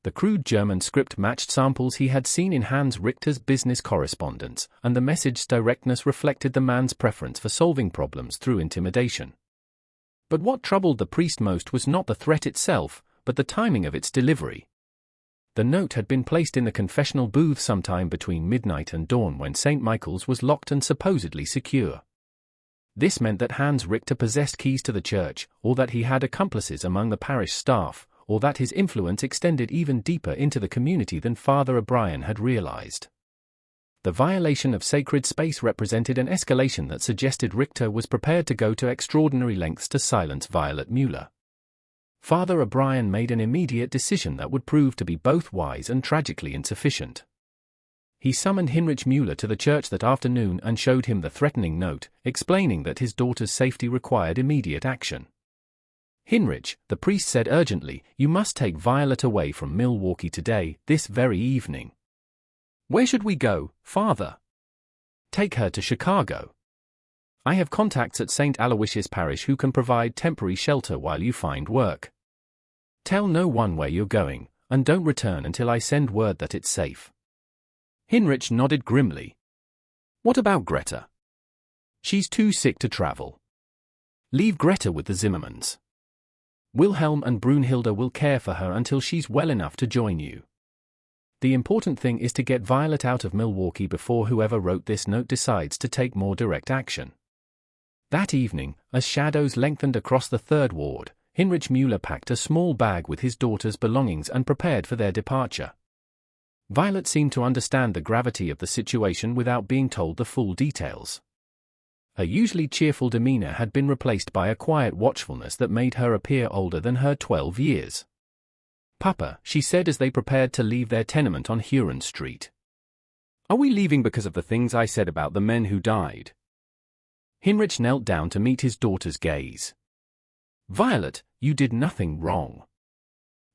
Speaker 1: The crude German script matched samples he had seen in Hans Richter's business correspondence, and the message's directness reflected the man's preference for solving problems through intimidation. But what troubled the priest most was not the threat itself, but the timing of its delivery. The note had been placed in the confessional booth sometime between midnight and dawn when St. Michael's was locked and supposedly secure. This meant that Hans Richter possessed keys to the church, or that he had accomplices among the parish staff, or that his influence extended even deeper into the community than Father O'Brien had realized. The violation of sacred space represented an escalation that suggested Richter was prepared to go to extraordinary lengths to silence Violet Mueller. Father O'Brien made an immediate decision that would prove to be both wise and tragically insufficient. He summoned Heinrich Mueller to the church that afternoon and showed him the threatening note, explaining that his daughter's safety required immediate action. "Heinrich," the priest said urgently, "you must take Violet away from Milwaukee today, this very evening." "Where should we go, Father?" "Take her to Chicago. I have contacts at St. Aloysius Parish who can provide temporary shelter while you find work. Tell no one where you're going, and don't return until I send word that it's safe." Heinrich nodded grimly. "What about Greta?" "She's too sick to travel. Leave Greta with the Zimmermans. Wilhelm and Brunhilde will care for her until she's well enough to join you. The important thing is to get Violet out of Milwaukee before whoever wrote this note decides to take more direct action." That evening, as shadows lengthened across the 3rd Ward, Heinrich Mueller packed a small bag with his daughter's belongings and prepared for their departure. Violet seemed to understand the gravity of the situation without being told the full details. Her usually cheerful demeanor had been replaced by a quiet watchfulness that made her appear older than her 12 years. "Papa," she said as they prepared to leave their tenement on Huron Street. "Are we leaving because of the things I said about the men who died?" Heinrich knelt down to meet his daughter's gaze. "Violet, you did nothing wrong.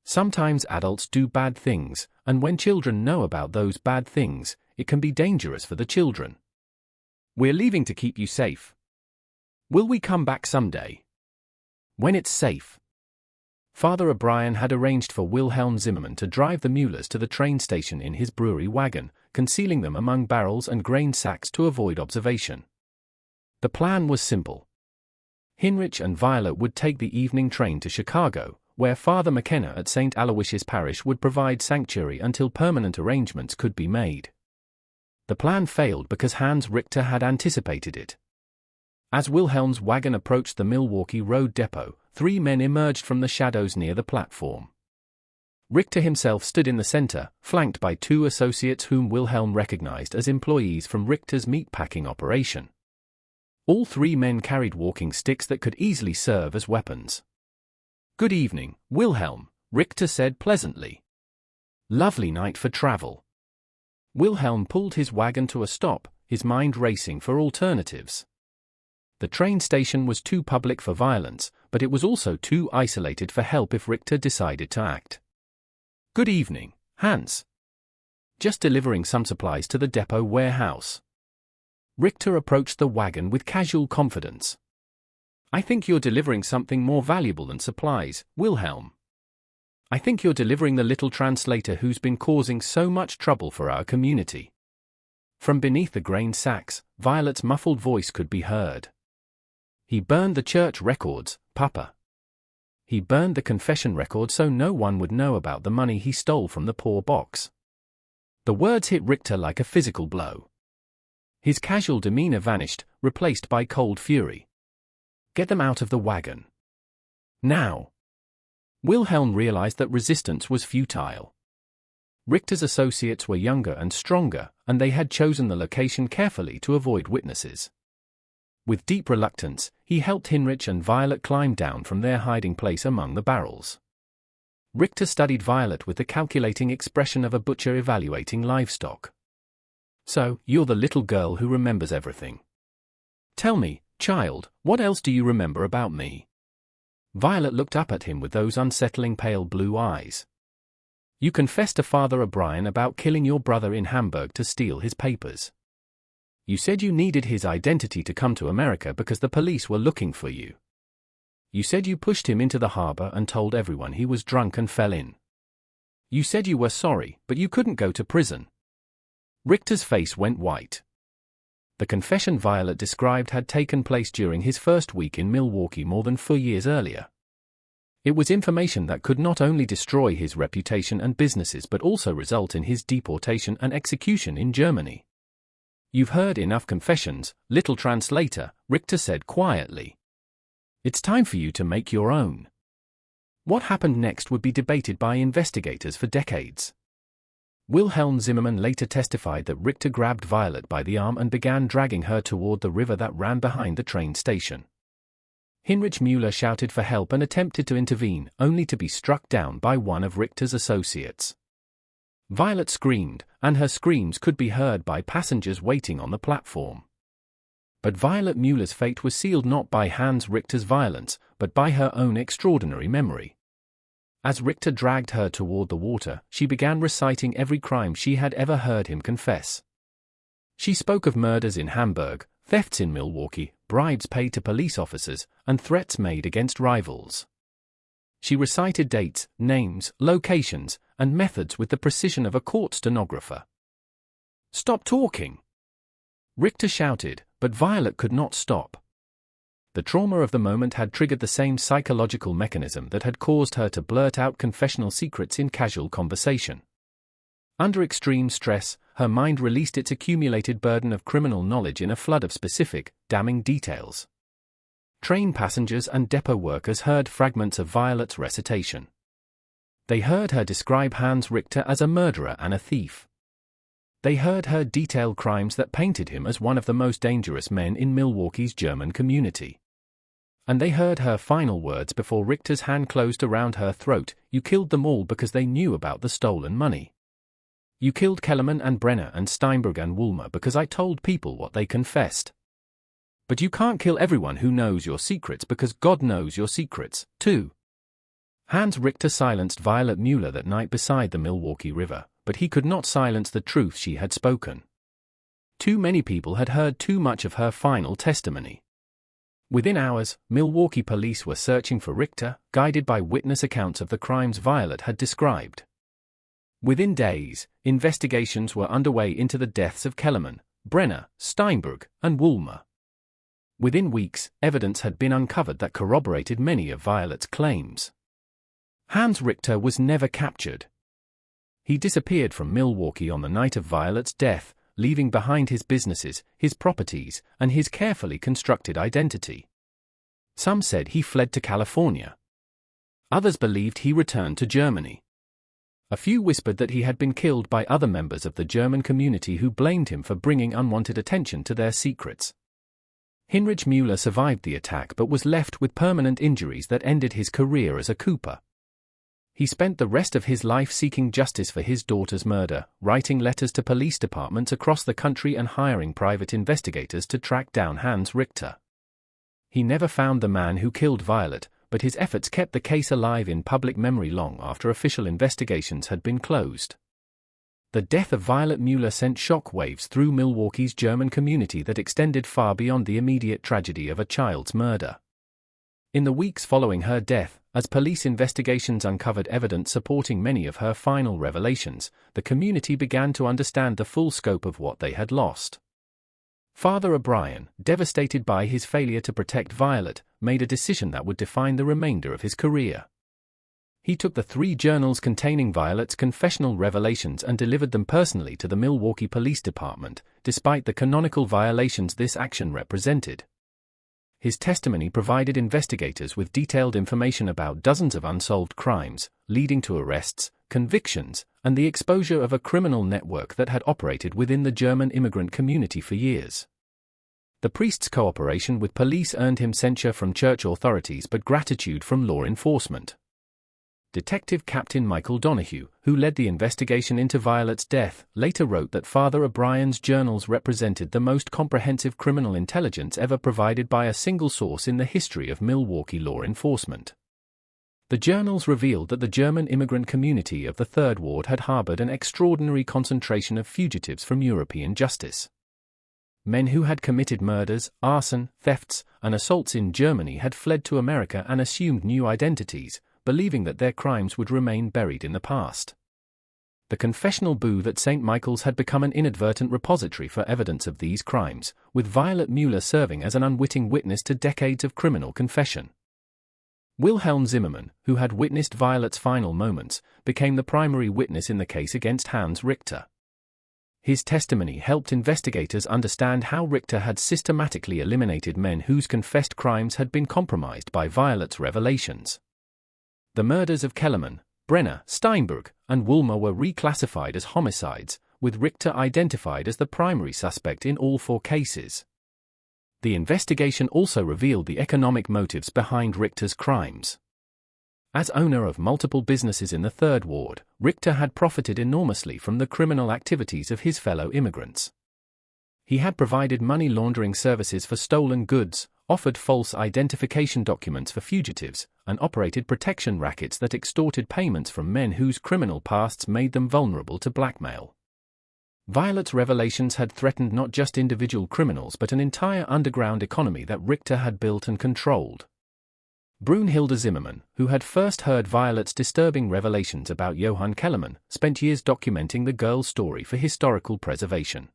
Speaker 1: Sometimes adults do bad things, and when children know about those bad things, it can be dangerous for the children. We're leaving to keep you safe. Will we come back someday?" "When it's safe." Father O'Brien had arranged for Wilhelm Zimmermann to drive the Muellers to the train station in his brewery wagon, concealing them among barrels and grain sacks to avoid observation. The plan was simple. Heinrich and Violet would take the evening train to Chicago, where Father McKenna at St. Aloysius Parish would provide sanctuary until permanent arrangements could be made. The plan failed because Hans Richter had anticipated it. As Wilhelm's wagon approached the Milwaukee Road depot, 3 men emerged from the shadows near the platform. Richter himself stood in the center, flanked by 2 associates whom Wilhelm recognized as employees from Richter's meatpacking operation. All 3 men carried walking sticks that could easily serve as weapons. "Good evening, Wilhelm," Richter said pleasantly. "Lovely night for travel." Wilhelm pulled his wagon to a stop, his mind racing for alternatives. The train station was too public for violence, but it was also too isolated for help if Richter decided to act. "Good evening, Hans. Just delivering some supplies to the depot warehouse." Richter approached the wagon with casual confidence. "I think you're delivering something more valuable than supplies, Wilhelm. I think you're delivering the little translator who's been causing so much trouble for our community." From beneath the grain sacks, Violet's muffled voice could be heard. "He burned the church records, Papa. He burned the confession record so no one would know about the money he stole from the poor box." The words hit Richter like a physical blow. His casual demeanor vanished, replaced by cold fury. "Get them out of the wagon. Now." Wilhelm realized that resistance was futile. Richter's associates were younger and stronger, and they had chosen the location carefully to avoid witnesses. With deep reluctance, he helped Heinrich and Violet climb down from their hiding place among the barrels. Richter studied Violet with the calculating expression of a butcher evaluating livestock. "So, you're the little girl who remembers everything. Tell me, child, what else do you remember about me?" Violet looked up at him with those unsettling pale blue eyes. "You confessed to Father O'Brien about killing your brother in Hamburg to steal his papers. You said you needed his identity to come to America because the police were looking for you. You said you pushed him into the harbor and told everyone he was drunk and fell in. You said you were sorry, but you couldn't go to prison." Richter's face went white. The confession Violet described had taken place during his first week in Milwaukee more than 4 years earlier. It was information that could not only destroy his reputation and businesses but also result in his deportation and execution in Germany. "You've heard enough confessions, little translator," Richter said quietly. "It's time for you to make your own." What happened next would be debated by investigators for decades. Wilhelm Zimmermann later testified that Richter grabbed Violet by the arm and began dragging her toward the river that ran behind the train station. Heinrich Mueller shouted for help and attempted to intervene, only to be struck down by one of Richter's associates. Violet screamed, and her screams could be heard by passengers waiting on the platform. But Violet Mueller's fate was sealed not by Hans Richter's violence, but by her own extraordinary memory. As Richter dragged her toward the water, she began reciting every crime she had ever heard him confess. She spoke of murders in Hamburg, thefts in Milwaukee, bribes paid to police officers, and threats made against rivals. She recited dates, names, locations, and methods with the precision of a court stenographer. "Stop talking!" Richter shouted, but Violet could not stop. The trauma of the moment had triggered the same psychological mechanism that had caused her to blurt out confessional secrets in casual conversation. Under extreme stress, her mind released its accumulated burden of criminal knowledge in a flood of specific, damning details. Train passengers and depot workers heard fragments of Violet's recitation. They heard her describe Hans Richter as a murderer and a thief. They heard her detail crimes that painted him as one of the most dangerous men in Milwaukee's German community. And they heard her final words before Richter's hand closed around her throat: "You killed them all because they knew about the stolen money. You killed Kellerman and Brenner and Steinberg and Woolmer because I told people what they confessed. But you can't kill everyone who knows your secrets because God knows your secrets, too." Hans Richter silenced Violet Mueller that night beside the Milwaukee River, but he could not silence the truth she had spoken. Too many people had heard too much of her final testimony. Within hours, Milwaukee police were searching for Richter, guided by witness accounts of the crimes Violet had described. Within days, investigations were underway into the deaths of Kellerman, Brenner, Steinberg, and Woolmer. Within weeks, evidence had been uncovered that corroborated many of Violet's claims. Hans Richter was never captured. He disappeared from Milwaukee on the night of Violet's death, leaving behind his businesses, his properties, and his carefully constructed identity. Some said he fled to California. Others believed he returned to Germany. A few whispered that he had been killed by other members of the German community who blamed him for bringing unwanted attention to their secrets. Heinrich Mueller survived the attack but was left with permanent injuries that ended his career as a cooper. He spent the rest of his life seeking justice for his daughter's murder, writing letters to police departments across the country and hiring private investigators to track down Hans Richter. He never found the man who killed Violet, but his efforts kept the case alive in public memory long after official investigations had been closed. The death of Violet Mueller sent shock waves through Milwaukee's German community that extended far beyond the immediate tragedy of a child's murder. In the weeks following her death, as police investigations uncovered evidence supporting many of her final revelations, the community began to understand the full scope of what they had lost. Father O'Brien, devastated by his failure to protect Violet, made a decision that would define the remainder of his career. He took the 3 journals containing Violet's confessional revelations and delivered them personally to the Milwaukee Police Department, despite the canonical violations this action represented. His testimony provided investigators with detailed information about dozens of unsolved crimes, leading to arrests, convictions, and the exposure of a criminal network that had operated within the German immigrant community for years. The priest's cooperation with police earned him censure from church authorities but gratitude from law enforcement. Detective Captain Michael Donahue, who led the investigation into Violet's death, later wrote that Father O'Brien's journals represented the most comprehensive criminal intelligence ever provided by a single source in the history of Milwaukee law enforcement. The journals revealed that the German immigrant community of the Third Ward had harbored an extraordinary concentration of fugitives from European justice. Men who had committed murders, arson, thefts, and assaults in Germany had fled to America and assumed new identities, believing that their crimes would remain buried in the past. The confessional booth at St. Michael's had become an inadvertent repository for evidence of these crimes, with Violet Mueller serving as an unwitting witness to decades of criminal confession. Wilhelm Zimmermann, who had witnessed Violet's final moments, became the primary witness in the case against Hans Richter. His testimony helped investigators understand how Richter had systematically eliminated men whose confessed crimes had been compromised by Violet's revelations. The murders of Kellerman, Brenner, Steinberg, and Woolmer were reclassified as homicides, with Richter identified as the primary suspect in all 4 cases. The investigation also revealed the economic motives behind Richter's crimes. As owner of multiple businesses in the Third Ward, Richter had profited enormously from the criminal activities of his fellow immigrants. He had provided money laundering services for stolen goods, offered false identification documents for fugitives, and operated protection rackets that extorted payments from men whose criminal pasts made them vulnerable to blackmail. Violet's revelations had threatened not just individual criminals but an entire underground economy that Richter had built and controlled. Brunhilde Zimmermann, who had first heard Violet's disturbing revelations about Johann Kellerman, spent years documenting the girl's story for historical preservation.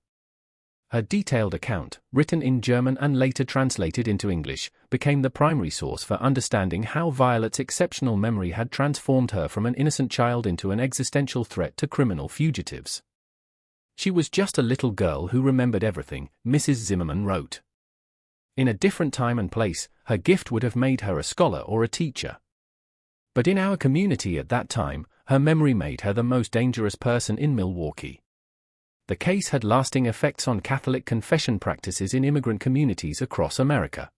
Speaker 1: Her detailed account, written in German and later translated into English, became the primary source for understanding how Violet's exceptional memory had transformed her from an innocent child into an existential threat to criminal fugitives. She was just a little girl who remembered everything, Mrs. Zimmermann wrote. In a different time and place, her gift would have made her a scholar or a teacher. But in our community at that time, her memory made her the most dangerous person in Milwaukee. The case had lasting effects on Catholic confession practices in immigrant communities across America.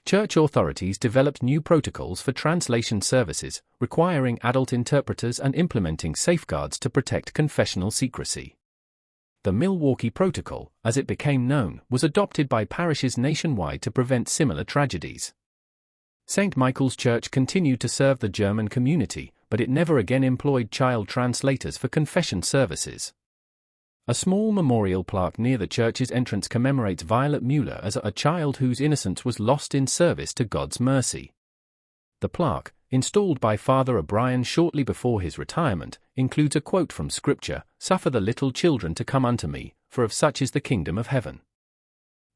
Speaker 1: Church authorities developed new protocols for translation services, requiring adult interpreters and implementing safeguards to protect confessional secrecy. The Milwaukee Protocol, as it became known, was adopted by parishes nationwide to prevent similar tragedies. St. Michael's Church continued to serve the German community, but it never again employed child translators for confession services. A small memorial plaque near the church's entrance commemorates Violet Mueller as a child whose innocence was lost in service to God's mercy. The plaque, installed by Father O'Brien shortly before his retirement, includes a quote from Scripture, "Suffer the little children to come unto me, for of such is the kingdom of heaven."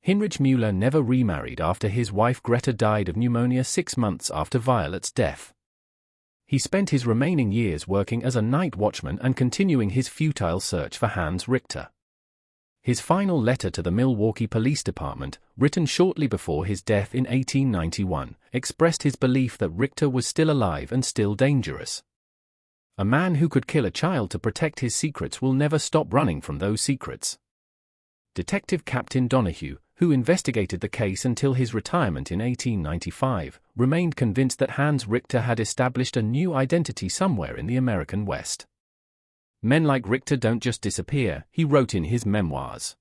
Speaker 1: Heinrich Mueller never remarried after his wife Greta died of pneumonia 6 months after Violet's death. He spent his remaining years working as a night watchman and continuing his futile search for Hans Richter. His final letter to the Milwaukee Police Department, written shortly before his death in 1891, expressed his belief that Richter was still alive and still dangerous. A man who could kill a child to protect his secrets will never stop running from those secrets. Detective Captain Donahue, who investigated the case until his retirement in 1895, remained convinced that Hans Richter had established a new identity somewhere in the American West. Men like Richter don't just disappear, he wrote in his memoirs.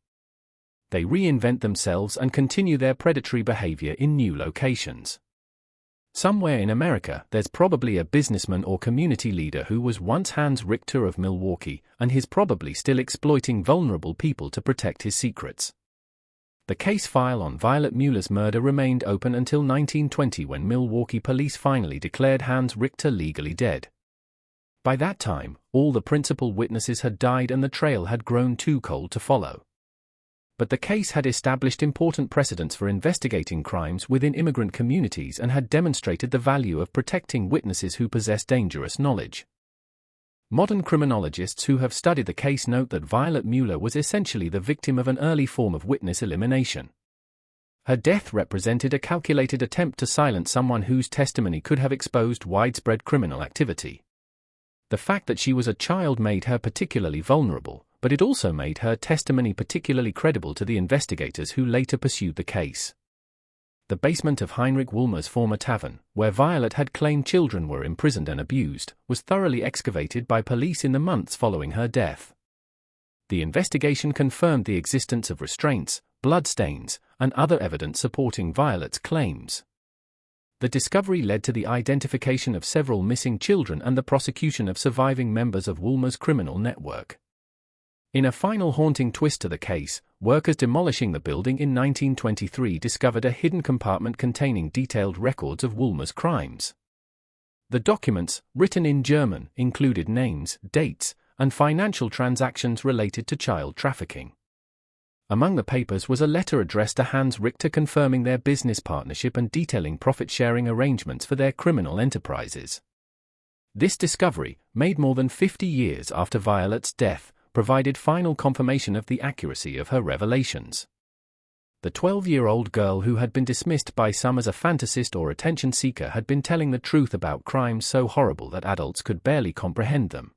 Speaker 1: They reinvent themselves and continue their predatory behavior in new locations. Somewhere in America, there's probably a businessman or community leader who was once Hans Richter of Milwaukee, and he's probably still exploiting vulnerable people to protect his secrets. The case file on Violet Mueller's murder remained open until 1920, when Milwaukee police finally declared Hans Richter legally dead. By that time, all the principal witnesses had died and the trail had grown too cold to follow. But the case had established important precedents for investigating crimes within immigrant communities and had demonstrated the value of protecting witnesses who possess dangerous knowledge. Modern criminologists who have studied the case note that Violet Mueller was essentially the victim of an early form of witness elimination. Her death represented a calculated attempt to silence someone whose testimony could have exposed widespread criminal activity. The fact that she was a child made her particularly vulnerable, but it also made her testimony particularly credible to the investigators who later pursued the case. The basement of Heinrich Wohlmer's former tavern, where Violet had claimed children were imprisoned and abused, was thoroughly excavated by police in the months following her death. The investigation confirmed the existence of restraints, bloodstains, and other evidence supporting Violet's claims. The discovery led to the identification of several missing children and the prosecution of surviving members of Wohlmer's criminal network. In a final haunting twist to the case, workers demolishing the building in 1923 discovered a hidden compartment containing detailed records of Wohlmer's crimes. The documents, written in German, included names, dates, and financial transactions related to child trafficking. Among the papers was a letter addressed to Hans Richter confirming their business partnership and detailing profit-sharing arrangements for their criminal enterprises. This discovery, made more than 50 years after Violet's death, provided final confirmation of the accuracy of her revelations. The 12-year-old girl who had been dismissed by some as a fantasist or attention seeker had been telling the truth about crimes so horrible that adults could barely comprehend them.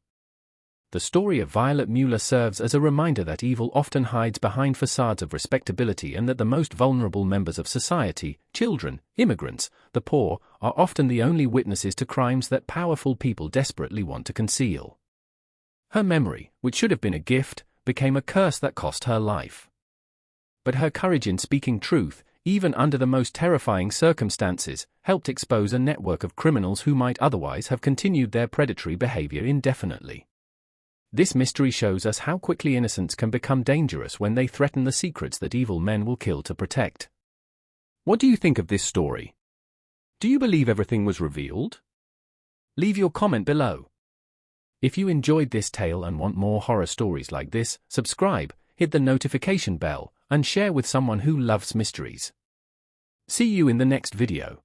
Speaker 1: The story of Violet Mueller serves as a reminder that evil often hides behind facades of respectability and that the most vulnerable members of society, children, immigrants, the poor, are often the only witnesses to crimes that powerful people desperately want to conceal. Her memory, which should have been a gift, became a curse that cost her life. But her courage in speaking truth, even under the most terrifying circumstances, helped expose a network of criminals who might otherwise have continued their predatory behavior indefinitely. This mystery shows us how quickly innocents can become dangerous when they threaten the secrets that evil men will kill to protect. What do you think of this story? Do you believe everything was revealed? Leave your comment below. If you enjoyed this tale and want more horror stories like this, subscribe, hit the notification bell, and share with someone who loves mysteries. See you in the next video.